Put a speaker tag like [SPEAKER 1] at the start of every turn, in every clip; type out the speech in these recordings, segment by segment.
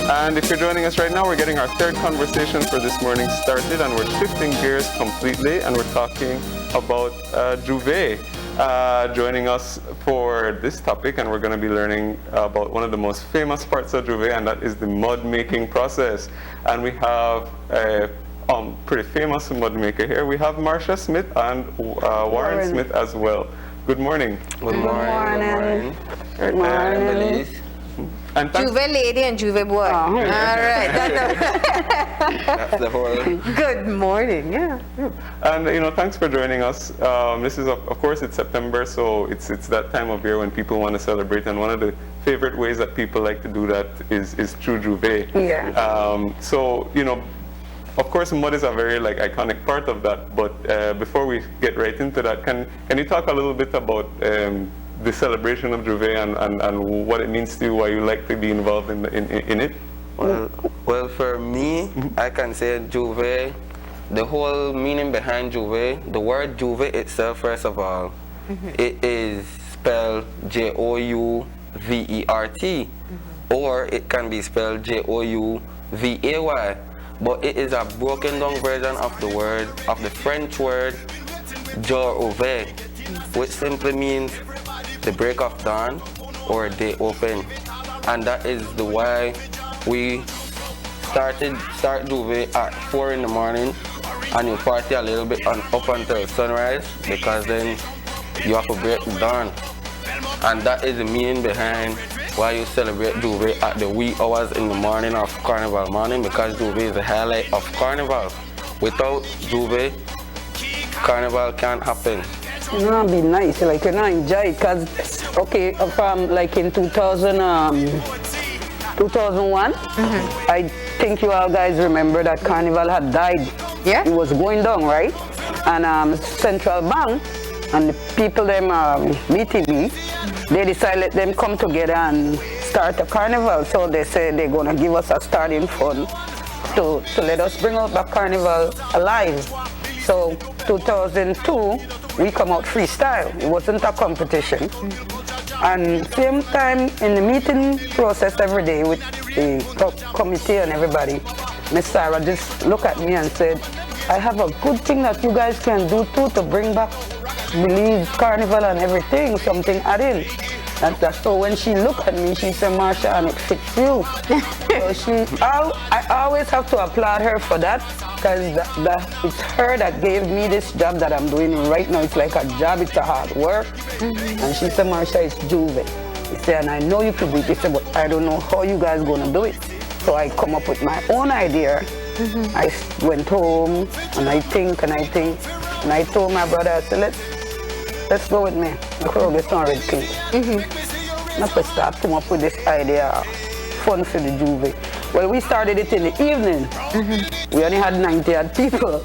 [SPEAKER 1] And if you're joining us right now, we're getting our third conversation for this morning started, and we're shifting gears completely, and we're talking about Juve. Joining us for this topic, and we're going to be learning about one of the most famous parts of Juve, and that is the mud making process. And we have a pretty famous mud maker here. We have Marsha Smith and Warren Smith as well. Good morning.
[SPEAKER 2] Good morning.
[SPEAKER 3] Good morning.
[SPEAKER 2] Belize.
[SPEAKER 1] And
[SPEAKER 3] Juve lady and Juve boy. All right.
[SPEAKER 2] That's the whole.
[SPEAKER 3] Good morning. Yeah.
[SPEAKER 1] And thanks for joining us. This is of course it's September, so it's that time of year when people want to celebrate, and one of the favorite ways that people like to do that is through Juve.
[SPEAKER 3] Yeah.
[SPEAKER 1] So of course, mud is a very iconic part of that. But before we get right into that, can you talk a little bit about the celebration of Juve and what it means to you, why you like to be involved in it?
[SPEAKER 2] Well, for me, I can say Juve, the whole meaning behind Juve, the word Juve itself, first of all, it is spelled Jouvert, or it can be spelled Jouvay, but it is a broken down version of the French word jour ouvert, which simply means the break of dawn or day open. And that is the why we start Juve at 4 in the morning, and you party a little bit up until sunrise, because then you have to break the dawn. And that is the meaning behind why you celebrate Juve at the wee hours in the morning of Carnival morning, because Juve is the highlight of Carnival. Without Juve, Carnival can't happen.
[SPEAKER 4] It'd be nice, enjoy it, because, from in 2001, I think you all guys remember that Carnival had died.
[SPEAKER 3] Yeah.
[SPEAKER 4] It was going down, right? And Central Bank and the people them BTB, they decided let them come together and start a Carnival. So they said they're gonna give us a starting fund to let us bring out the Carnival alive. So 2002, we come out freestyle. It wasn't a competition. And same time in the meeting process every day with the committee and everybody, Miss Sarah just looked at me and said, I have a good thing that you guys can do too to bring back Belize Carnival and everything, something added. So when she looked at me, she said, Marsha, and it fits you. So I always have to applaud her for that, because it's her that gave me this job that I'm doing right now. It's like a job, it's a hard work. And she said, Marsha, it's Juve. She said, and I know you could do it. She said, but I don't know how you guys gonna do it. So I come up with my own idea. I went home and I think, and I told my brother, I said, let's go with me. The crowd gets on red clean. Not to start come up with this idea, fun for the Juve. Well, we started it in the evening. We only had 90 odd people.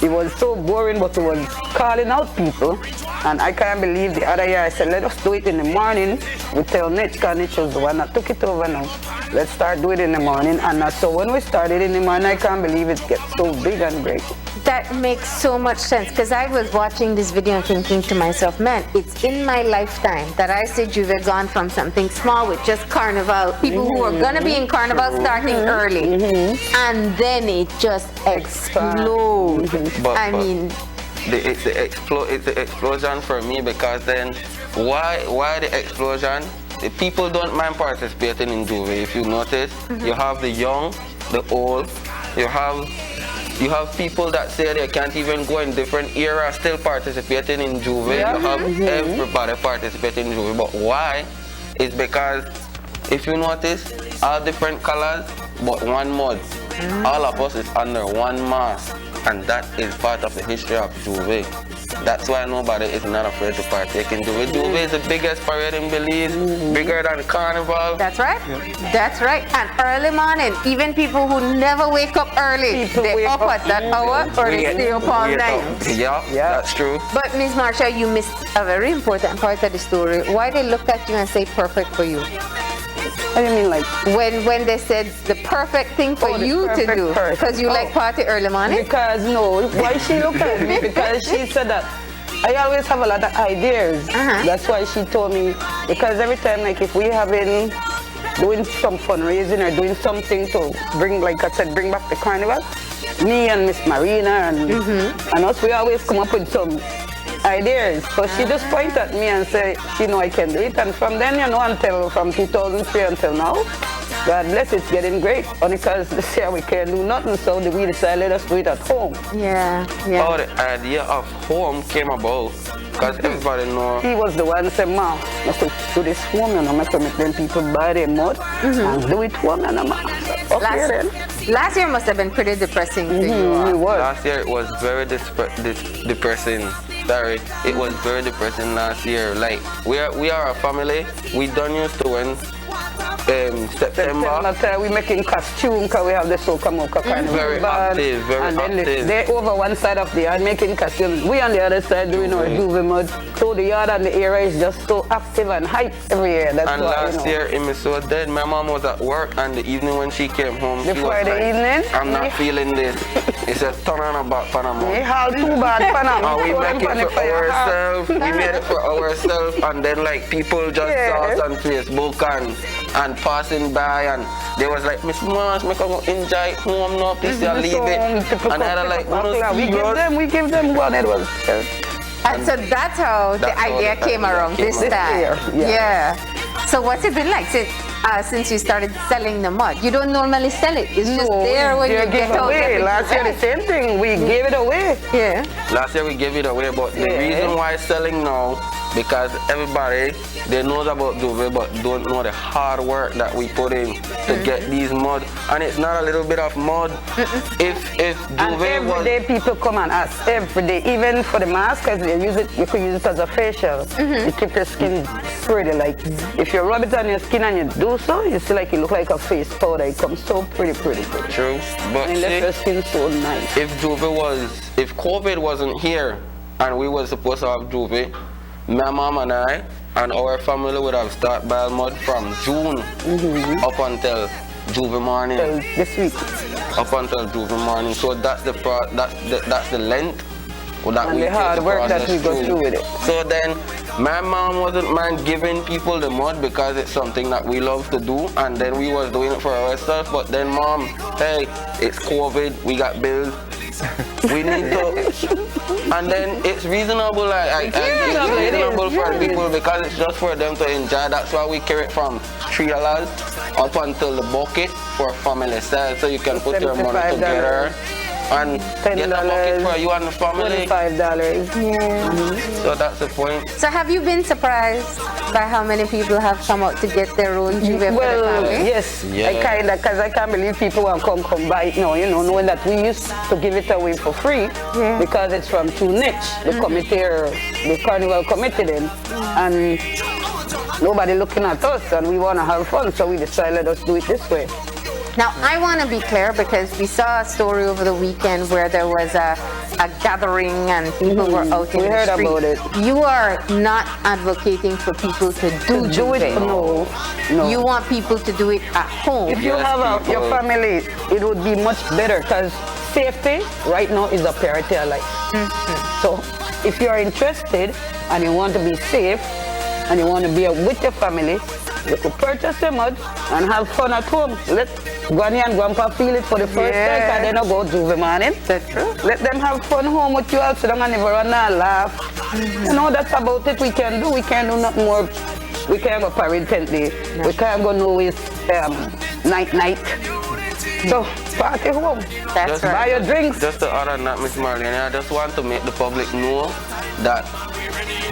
[SPEAKER 4] It was so boring, but it was calling out people. And I can't believe the other year I said, let us do it in the morning. We tell Nitch, because Nitch was the one that took it over now. Let's start doing it in the morning. And so when we started in the morning, I can't believe it gets so big and great.
[SPEAKER 3] That makes so much sense, because I was watching this video and thinking to myself, man, it's in my lifetime that I see Juve gone from something small with just Carnival, people who are going to be in Carnival starting early, and then it just explodes.
[SPEAKER 2] It's the explosion for me, because then why the explosion? The people don't mind participating in Juve. If you notice, you have the young, the old, you have people that say they can't even go in different eras still participating in Juve. You have everybody participating in Juve. But why? It's because if you notice, all different colors, but one mud. All of us is under one mask, and that is part of the history of Juve. That's why nobody is not afraid to partake in Juve. Juve is the biggest parade in Belize, bigger than Carnival.
[SPEAKER 3] That's right. That's right. And early morning, even people who never wake up early, they up at that hour, or they stay up all night.
[SPEAKER 2] Yeah, that's true.
[SPEAKER 3] But Ms. Marsha, you missed a very important part of the story. Why they looked at you and say perfect for you?
[SPEAKER 4] What do you mean,
[SPEAKER 3] when they said the perfect thing for you to do, because you like party early morning?
[SPEAKER 4] Because why she looked at me? Because she said that I always have a lot of ideas. That's why she told me, because every time, if we having doing some fundraising or doing something to bring, like I said, bring back the carnival, me and Miss Marina and us, we always come up with some ideas. So she just pointed at me and said, she know I can do it. And from then, you know, until from 2003 until now, God bless, it's getting great. Only because this year we can't do nothing, so we decided let's do it at home.
[SPEAKER 3] Yeah.
[SPEAKER 2] How the idea of home came about, because everybody know.
[SPEAKER 4] He was the one who said, "Ma, I could do this home, and I'm going to make them people buy their mud and do it home." And I'm okay then.
[SPEAKER 3] Last year must have been pretty depressing for you.
[SPEAKER 4] It was.
[SPEAKER 2] Last year it was very depressing. Sorry, it was very depressing last year. Like we are a family. We don't used to win. September.
[SPEAKER 4] We making costume because we have the Soca Mocha Carnival
[SPEAKER 2] Very
[SPEAKER 4] band.
[SPEAKER 2] active, very
[SPEAKER 4] and then
[SPEAKER 2] active.
[SPEAKER 4] they over one side of the yard making costumes. We on the other side doing our Juve mud. So the yard and the area is just so active and hype every year. That's
[SPEAKER 2] and
[SPEAKER 4] why,
[SPEAKER 2] last year it was so dead. My mom was at work, and the evening when she came home,
[SPEAKER 4] The
[SPEAKER 2] she was
[SPEAKER 4] Friday
[SPEAKER 2] like,
[SPEAKER 4] evening?
[SPEAKER 2] "I'm not feeling this." He said, "Turn on about Panama."
[SPEAKER 4] We haul too bad Panama.
[SPEAKER 2] And we make it for ourselves. We made it for ourselves, and then like people just saw us on Facebook and passing by, and they was like, "Miss Marsh, make us enjoy it home now, please leave it." And I was like,
[SPEAKER 4] we give them one. It was.
[SPEAKER 3] And so that's how the idea came around this time. Yeah. So what's it been like since you started selling the mud? You don't normally sell it. It's just there when you get out.
[SPEAKER 4] Last year the same thing. We gave it away.
[SPEAKER 3] Yeah.
[SPEAKER 2] Last year we gave it away, but the reason why selling now, because everybody, they knows about Juve but don't know the hard work that we put in to get these mud. And it's not a little bit of mud. If Juve
[SPEAKER 4] every day people come and ask, every day, even for the mask, because you could use it as a facial. You keep your skin pretty. Like if you rub it on your skin and you do so, you see like you look like a face powder. It comes so pretty.
[SPEAKER 2] True. But
[SPEAKER 4] and left your skin so nice.
[SPEAKER 2] If COVID wasn't here and we were supposed to have Juve, my mom and I and our family would have started buying mud from June up until Juve morning.
[SPEAKER 4] This week.
[SPEAKER 2] Up until Juve morning. So that's the length that
[SPEAKER 4] And
[SPEAKER 2] we
[SPEAKER 4] the hard
[SPEAKER 2] take the
[SPEAKER 4] work that
[SPEAKER 2] process
[SPEAKER 4] we go through with it.
[SPEAKER 2] So then my mom wasn't mind giving people the mud because it's something that we love to do, and then we was doing it for ourselves. But then mom, hey, it's COVID, we got bills. We need to, and then it's reasonable. It's reasonable for people because it's just for them to enjoy. That's why we carry it from $3 up until the bucket for family style, so you can put your money together and get a bucket for you and the family.
[SPEAKER 4] $25.
[SPEAKER 2] So that's the point.
[SPEAKER 3] So have you been surprised by how many people have come out to get their own Juve for the family?
[SPEAKER 4] Yes. I kind of, because I can't believe people will come buy it now, knowing that we used to give it away for free because it's from Too Niche, the committee, the carnival committee then. And nobody looking at us, and we want to have fun, so we decided let's do it this way.
[SPEAKER 3] Now, I want to be clear because we saw a story over the weekend where there was a gathering and people were out in the street.
[SPEAKER 4] We heard about it.
[SPEAKER 3] You are not advocating for people to do Juve.
[SPEAKER 4] No.
[SPEAKER 3] You want people to do it at home.
[SPEAKER 4] If you have your family, it would be much better because safety right now is a priority of life. So if you are interested and you want to be safe and you want to be with your family, you could purchase the mud and have fun at home. Let Granny and Grandpa feel it for the first time, and then I'll go Juve morning.
[SPEAKER 3] That's true.
[SPEAKER 4] Let them have fun home with you all, so long and never run and laugh. That's about it. We can do nothing more. We can't go parade tent day. We can't go nowhere night. So party home.
[SPEAKER 3] That's right.
[SPEAKER 4] Buy your drinks.
[SPEAKER 2] Just to add on that, Miss Marlene, I just want to make the public know that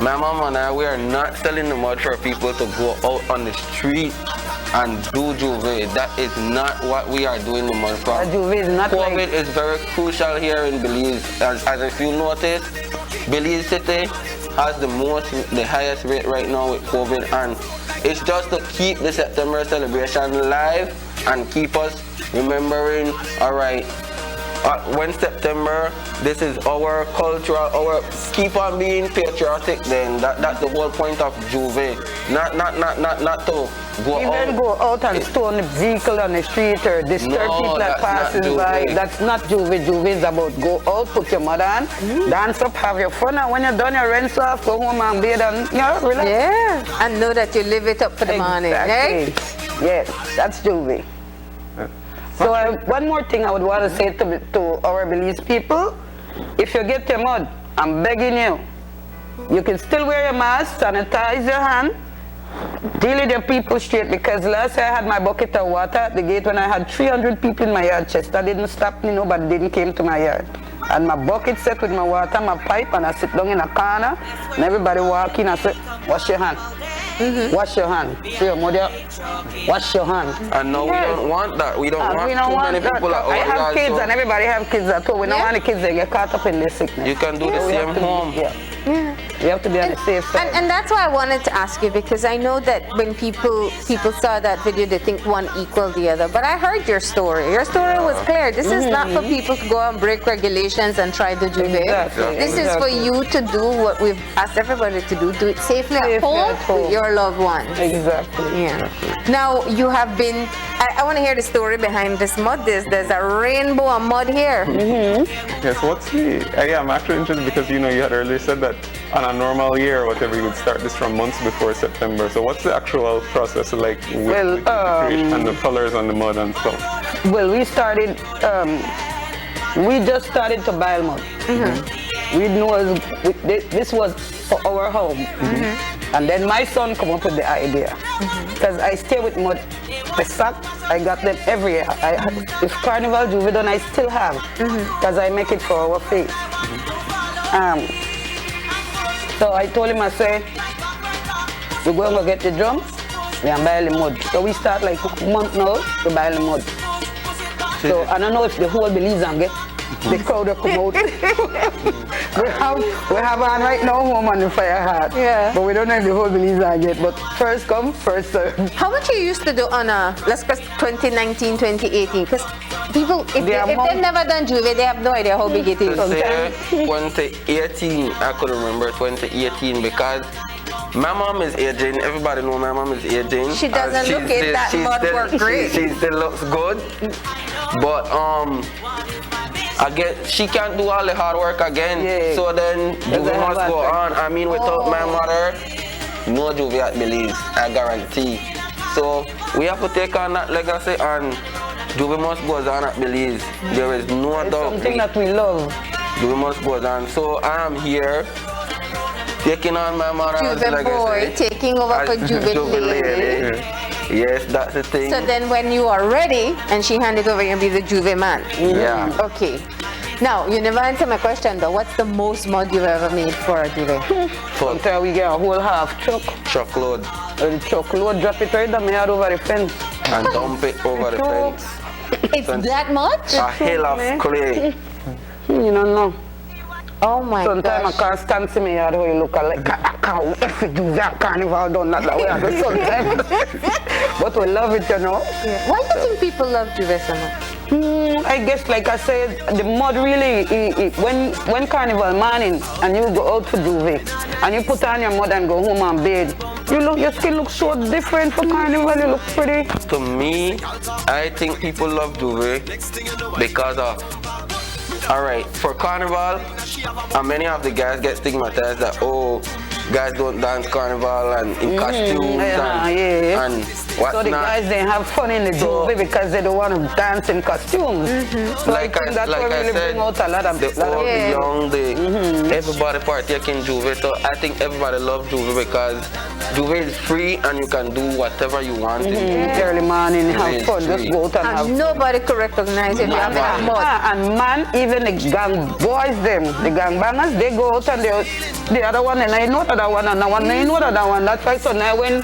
[SPEAKER 2] my mom and I, we are not selling the mud for people to go out on the street and do Juve. That is not what we are doing the mud for.
[SPEAKER 4] Juve is not
[SPEAKER 2] COVID is very crucial here in Belize. As if you notice, Belize City has the highest rate right now with COVID, and it's just to keep the September celebration alive and keep us remembering, alright, when September, this is our cultural, keep on being patriotic. Then that's the whole point of Juve. Not to go
[SPEAKER 4] even go out and stone the vehicle on the street or disturb people that passes by. That's not Juve. Juve is about go out, put your mud on, dance up, have your fun, and when you're done, you rinse off, go home and bathe and relax.
[SPEAKER 3] Yeah, and know that you live it up for the morning, right?
[SPEAKER 4] Yes, that's Juve. So one more thing I would want to say to our Belize people, if you get your mud, I'm begging you, you can still wear your mask, sanitize your hand, deal with your people straight, because last year I had my bucket of water at the gate when I had 300 people in my yard. Chester didn't stop me, nobody didn't came to my yard. And my bucket set with my water, my pipe, and I sit down in a corner, and everybody walk in and say, wash your hand. Wash your hand. See your mother, wash your hand.
[SPEAKER 2] And no, we don't want that. We don't want too many people at our
[SPEAKER 4] I have
[SPEAKER 2] yard,
[SPEAKER 4] kids
[SPEAKER 2] so
[SPEAKER 4] and everybody have kids at home. We don't want the kids to get caught up in this sickness.
[SPEAKER 2] you can do the
[SPEAKER 4] We
[SPEAKER 2] same
[SPEAKER 4] have to be-
[SPEAKER 2] home.
[SPEAKER 4] Yeah. We have to be on the safe side.
[SPEAKER 3] And that's why I wanted to ask you, because I know that when people saw that video, they think one equaled the other. But I heard your story. Your story was clear. This is not for people to go and break regulations and try to Juve.
[SPEAKER 4] Exactly.
[SPEAKER 3] This is for you to do what we've asked everybody to do. Do it safely at home with your loved ones.
[SPEAKER 4] Exactly.
[SPEAKER 3] Yeah. Now you have been. I want to hear the story behind this mud. There's a rainbow of mud here.
[SPEAKER 1] Yes, what's the... yeah, I'm actually interested because, you know, you had earlier said that on a normal year or whatever, you would start this from months before September. So what's the actual process like with the creation and the colors on the mud and stuff?
[SPEAKER 4] Well, we started, we just started to buy mud. We knew this was for our home. And then my son come up with the idea. Because I stay with mud. The socks, I got them every year. If Carnival Juve done, I still have. Because I make it for our face. So I told him, I say, we're going to get the drums, we can buy the mud. So we start like a month now to buy the mud. So I don't know if the whole Belize and get the crowd will come out. we have one right now home on the fire heart.
[SPEAKER 3] Yeah.
[SPEAKER 4] But we don't know if the whole Belize and get. But first come, first serve.
[SPEAKER 3] How much you used to do on a, let's go 2019, 2018? Because people, if they've never done Juve, they have no idea how big it is.
[SPEAKER 2] To say 2018, I could remember 2018 because my mom is aging. Everybody know my mom is aging.
[SPEAKER 3] She doesn't look it. That mud work great.
[SPEAKER 2] She still looks good. But I guess she can't do all the hard work again.
[SPEAKER 4] Yeah.
[SPEAKER 2] So then Juve must go on. I mean, without my mother, no Juve at Belize, I guarantee. So we have to take on that legacy, and Juve must go on at Belize. There is no
[SPEAKER 4] It's
[SPEAKER 2] doubt.
[SPEAKER 4] something that we love.
[SPEAKER 2] Juve must go on. So I am here taking on my mother's
[SPEAKER 3] Juve
[SPEAKER 2] legacy.
[SPEAKER 3] boy taking over for Juve lady.
[SPEAKER 2] Yes, that's the thing.
[SPEAKER 3] So then when you are ready and she hand it over, you'll be the Juve man.
[SPEAKER 2] Yeah.
[SPEAKER 3] Okay. Now, you never answered my question though. What's the most mud you've ever made for a Juve?
[SPEAKER 4] Sometimes we get a whole half truck.
[SPEAKER 2] Truckload.
[SPEAKER 4] The truckload, drop it right down my head over the fence.
[SPEAKER 2] And dump it over the fence.
[SPEAKER 3] It's that much?
[SPEAKER 2] A hill of clay.
[SPEAKER 4] You don't know.
[SPEAKER 3] Oh my
[SPEAKER 4] Sometimes
[SPEAKER 3] gosh.
[SPEAKER 4] I can't stand to me how you look like I can't wait if we do that carnival done that way. I do sometimes. But we love it, you know.
[SPEAKER 3] Yeah. Why do you think people love Juve so much?
[SPEAKER 4] I guess, like I said, the mud really, when carnival morning and you go out for Juve and you put on your mud and go home and bathe, your skin looks so different for carnival, you look pretty.
[SPEAKER 2] To me, I think people love Juve because of, alright, for carnival, and many of the guys get stigmatized that, oh, guys don't dance carnival and in costumes and whatnot.
[SPEAKER 4] So the guys, they have fun in the Juve because they don't want to dance in costumes. So
[SPEAKER 2] Like I
[SPEAKER 4] that's what really
[SPEAKER 2] said,
[SPEAKER 4] bring out a lot of
[SPEAKER 2] the old, the young, everybody partake in Juve. So I think everybody loves Juve because Juve is free and you can do whatever you want.
[SPEAKER 4] Early morning, have fun, just go out and have
[SPEAKER 3] And nobody could recognize if you have that mud.
[SPEAKER 4] And man, even the gang boys, the gang bangers, they go out and the other one, and I know the other one, and the one, I know the other one. That's why, so now when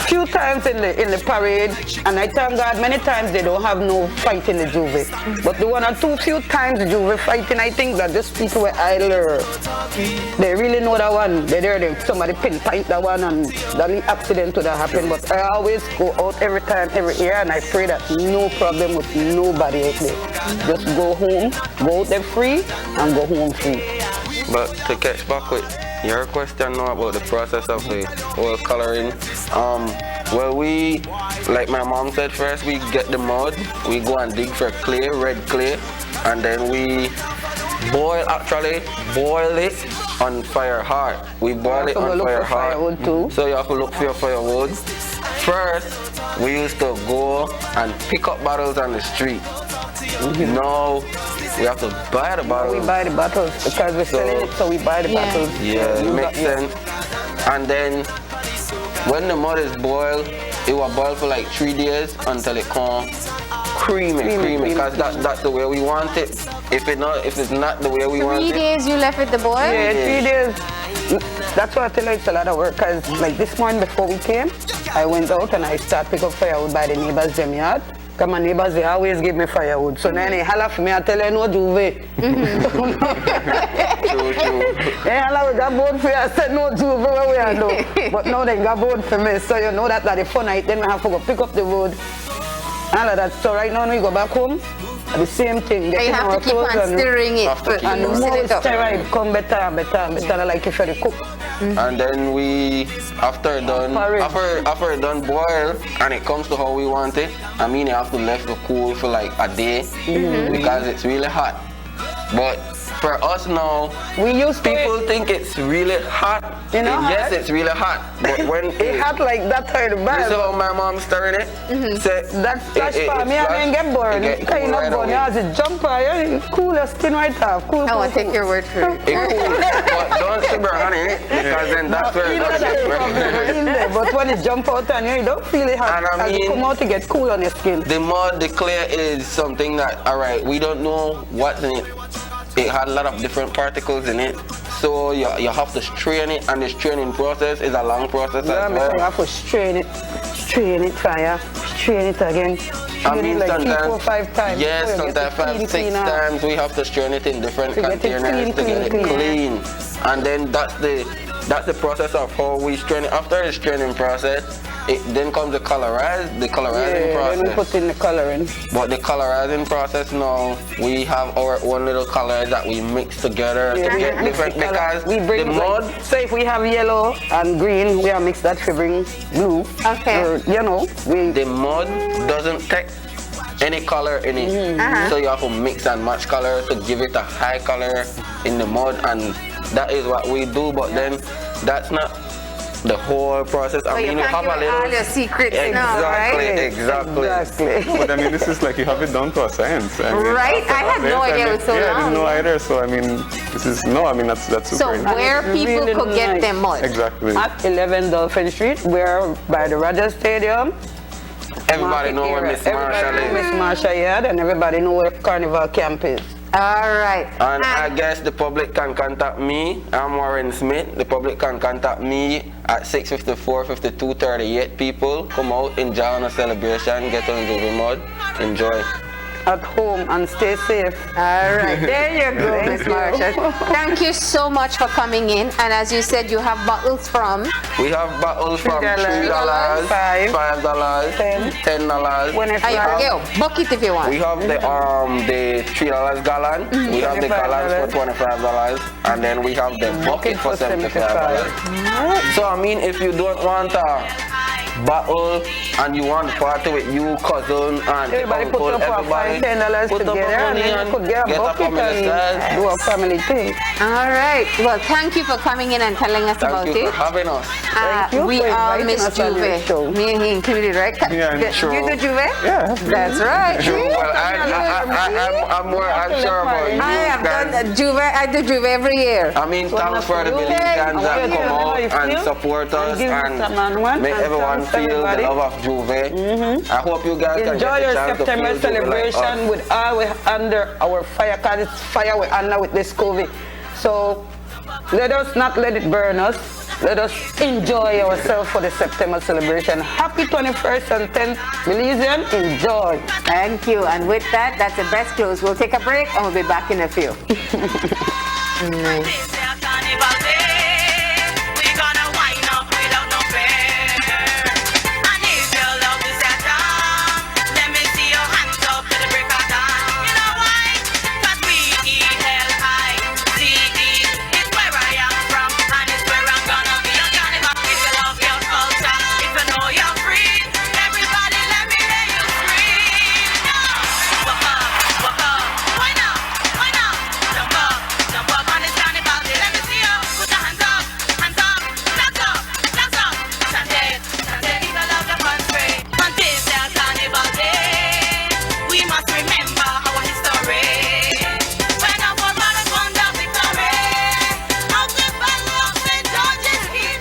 [SPEAKER 4] few times in the parade, and I thank God many times they don't have no fight in the Juve. But the one or two few times the Juve fighting, I think that just people were idler. They really know that one. They there, somebody pinpoint that one, and that accident would have happened. But I always go out every time, every year, and I pray that no problem with nobody out there. Just go home, go out there free, and go home free.
[SPEAKER 2] But to catch back with your question now about the process of the whole coloring, well, we, like my mom said, first we get the mud, we go and dig for clay, red clay, and then we boil it on fire hard. We boil it on fire hard.
[SPEAKER 4] Too.
[SPEAKER 2] So you have to look for your firewood. First, we used to go and pick up bottles on the street. Now we have to buy the bottles.
[SPEAKER 4] We buy the bottles because we're selling it, so we buy the bottles.
[SPEAKER 2] Yeah, it makes sense. And then when the mud is boiled, it will boil for like 3 days until it come creamy. Because that's the way we want it. If it's not the way we want it.
[SPEAKER 3] 3 days you left with the boil?
[SPEAKER 4] Yeah, 3 days. That's why I tell you it's a lot of work. Cause like this morning before we came, I went out and I started pick up firewood by the neighbors' them yard. Cause my neighbors, they always give me firewood. So then they holler for me, I tell them no Juve.
[SPEAKER 2] True.
[SPEAKER 4] They holler, we got board for you. I said no Juve, what we are do. But now they got board for me. So you know that the fun night, then we have to go pick up the wood. All of that. So right now when we go back home, the same thing.
[SPEAKER 3] You have to keep on stirring it.
[SPEAKER 4] And the more we stir it, come better and better like if you cook.
[SPEAKER 2] And then we, after it done boil, and it comes to how we want it, I mean you have to let it cool for like a day because it's really hot. But for us now, people think it's really hot.
[SPEAKER 4] You know,
[SPEAKER 2] yes, it's really hot. But when
[SPEAKER 4] it's hot like that side of the bag.
[SPEAKER 2] This is how my mom stirring it.
[SPEAKER 4] That's flash for me. I didn't get bored. Because you not bored. You have to jump on you. Cool your skin right off. Cool.
[SPEAKER 3] I will take your word for it.
[SPEAKER 2] But don't super hot in it because then that's where it does.
[SPEAKER 4] But when it jump out on you, you don't feel it hot.
[SPEAKER 2] And I mean,
[SPEAKER 4] you come out to get cool on your skin.
[SPEAKER 2] The mud, the clay is something that, alright, we don't know what's in it. It had a lot of different particles in it. So you have to strain it, and the straining process is a long process as well.
[SPEAKER 4] You have to strain it fire, strain it again.
[SPEAKER 2] I mean,
[SPEAKER 4] like
[SPEAKER 2] sometimes,
[SPEAKER 4] 3, 4, 5 times.
[SPEAKER 2] yes, sometimes 5, 6 times we have to strain it in different containers to get it clean. And then that's the process of how we strain it. After the straining process, it then comes the colorizing process.
[SPEAKER 4] Then we put in the coloring.
[SPEAKER 2] But the colorizing process now, we have our own little colors that we mix together to get different because
[SPEAKER 4] we bring
[SPEAKER 2] the mud.
[SPEAKER 4] So if we have yellow and green, we have mixed that to bring blue.
[SPEAKER 3] Okay.
[SPEAKER 4] Or,
[SPEAKER 2] the mud doesn't take any color in it. So you have to mix and match color to give it a high color in the mud, and that is what we do. But then that's not the whole process.
[SPEAKER 3] So
[SPEAKER 2] I mean,
[SPEAKER 3] you
[SPEAKER 2] you have a little.
[SPEAKER 3] all your secrets now, right?
[SPEAKER 2] Exactly.
[SPEAKER 1] But I mean, this is like you have it down to a science. I mean,
[SPEAKER 3] Right? I had no idea it was so long.
[SPEAKER 1] Yeah, I didn't know either. So I mean, that's super
[SPEAKER 3] So
[SPEAKER 1] interesting.
[SPEAKER 3] where people
[SPEAKER 4] really
[SPEAKER 3] could get
[SPEAKER 4] nice.
[SPEAKER 3] their mud?
[SPEAKER 1] Exactly.
[SPEAKER 4] At 11 Dolphin Street, we're by the Rogers Stadium.
[SPEAKER 2] Everybody know where Miss Marsha
[SPEAKER 4] Miss
[SPEAKER 2] lives.
[SPEAKER 4] Marsha yard, and everybody know where Carnival Camp is.
[SPEAKER 3] All right.
[SPEAKER 2] And I guess the public can contact me. I'm Warren Smith. The public can contact me at 654 52 38. People come out, enjoy on a celebration, get on the mud, enjoy.
[SPEAKER 4] At home and stay safe.
[SPEAKER 3] All right, there you go, Miss Marsha. Thank you so much for coming in. And as you said, you have bottles from?
[SPEAKER 2] We have bottles from $3,
[SPEAKER 4] $5,
[SPEAKER 2] $5, $10.
[SPEAKER 3] Bucket if you want.
[SPEAKER 2] We have the $3 gallon. We have the gallons for $25, and then we have the bucket for $75. So I mean, if you don't want a bottle and you want to party with you, cousin, and
[SPEAKER 4] everybody
[SPEAKER 2] uncle,
[SPEAKER 4] put up
[SPEAKER 2] everybody
[SPEAKER 4] $5, $10
[SPEAKER 2] put up
[SPEAKER 4] together, and then you could get a bucket and do a family thing.
[SPEAKER 3] All right. Well, thank you for coming in and telling us about
[SPEAKER 2] Thank you
[SPEAKER 3] it.
[SPEAKER 2] for having us.
[SPEAKER 3] We
[SPEAKER 4] for
[SPEAKER 3] are
[SPEAKER 4] inviting
[SPEAKER 3] Miss
[SPEAKER 4] us on your show.
[SPEAKER 3] Juve. Me included, right?
[SPEAKER 1] Yeah, sure.
[SPEAKER 3] You do Juve?
[SPEAKER 1] Yeah.
[SPEAKER 3] That's right.
[SPEAKER 2] Well, I'm sure about you
[SPEAKER 3] I have
[SPEAKER 2] guys.
[SPEAKER 3] done Juve. I do Juve every year.
[SPEAKER 2] I mean, thanks for the Belizeans that come out and support us and make everyone feel the love of Juve. I hope you guys can
[SPEAKER 4] enjoy
[SPEAKER 2] get
[SPEAKER 4] your
[SPEAKER 2] the chance to
[SPEAKER 4] September
[SPEAKER 2] feel Juve
[SPEAKER 4] celebration
[SPEAKER 2] like us.
[SPEAKER 4] with all we under our fire, because it's fire we're under with this COVID. So let us not let it burn us. Let us enjoy ourselves for the September celebration. Happy 21st and 10th, Belizean. Enjoy.
[SPEAKER 3] Thank you. And with that, that's the best close. We'll take a break and we'll be back in a few. Nice.